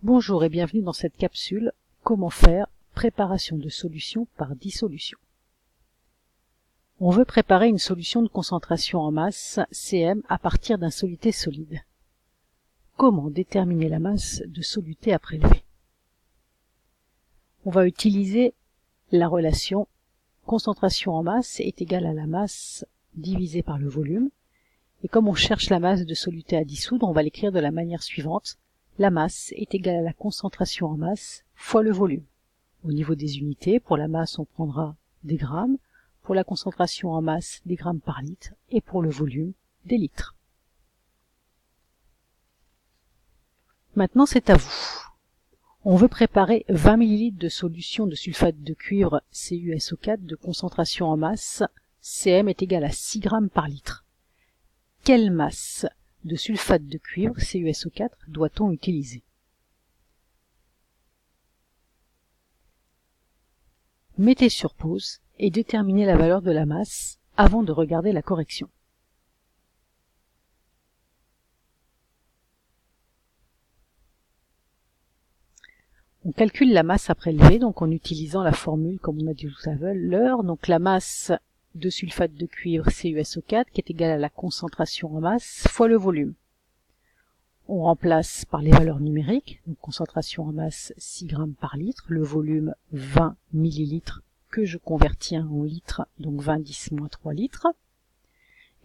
Bonjour et bienvenue dans cette capsule « Comment faire préparation de solution par dissolution ». On veut préparer une solution de concentration en masse CM à partir d'un soluté solide. Comment déterminer la masse de soluté à prélever? On va utiliser la relation concentration en masse est égale à la masse divisée par le volume. Et comme on cherche la masse de soluté à dissoudre, on va l'écrire de la manière suivante. La masse est égale à la concentration en masse fois le volume. Au niveau des unités, pour la masse, on prendra des grammes, pour la concentration en masse, des grammes par litre, et pour le volume, des litres. Maintenant, c'est à vous. On veut préparer 20 ml de solution de sulfate de cuivre CuSO4 de concentration en masse. Cm est égal à 6 grammes par litre. Quelle masse de sulfate de cuivre CuSO4 doit-on utiliser? Mettez sur pause et déterminez la valeur de la masse avant de regarder la correction. On calcule la masse à prélever donc en utilisant la formule comme on a dit tout à l'heure. Donc la masse de sulfate de cuivre CuSO4 qui est égale à la concentration en masse fois le volume. On remplace par les valeurs numériques, donc concentration en masse 6 grammes par litre, le volume 20 millilitres que je convertis en litres, donc 20 10 moins 3 litres,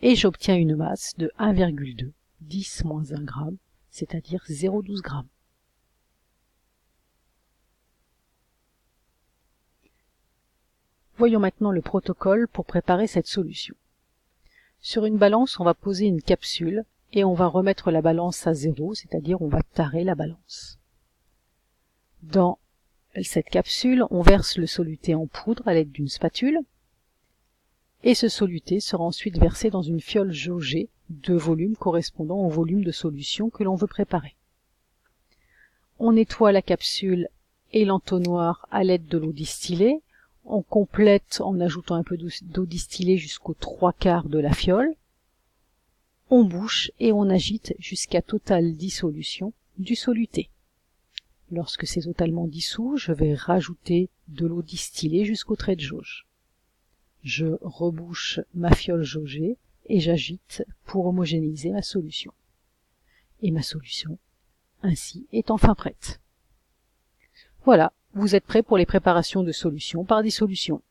et j'obtiens une masse de 1,2 10 moins 1 gramme, c'est-à-dire 0,12 grammes. Voyons maintenant le protocole pour préparer cette solution. Sur une balance, on va poser une capsule et on va remettre la balance à 0, c'est-à-dire on va tarer la balance. Dans cette capsule, on verse le soluté en poudre à l'aide d'une spatule et ce soluté sera ensuite versé dans une fiole jaugée de volume correspondant au volume de solution que l'on veut préparer. On nettoie la capsule et l'entonnoir à l'aide de l'eau distillée. On complète en ajoutant un peu d'eau distillée jusqu'aux 3/4 de la fiole. On bouche et on agite jusqu'à totale dissolution du soluté. Lorsque c'est totalement dissous, je vais rajouter de l'eau distillée jusqu'au trait de jauge. Je rebouche ma fiole jaugée et j'agite pour homogénéiser ma solution. Et ma solution, ainsi, est enfin prête. Voilà, vous êtes prêts pour les préparations de solutions par dissolution.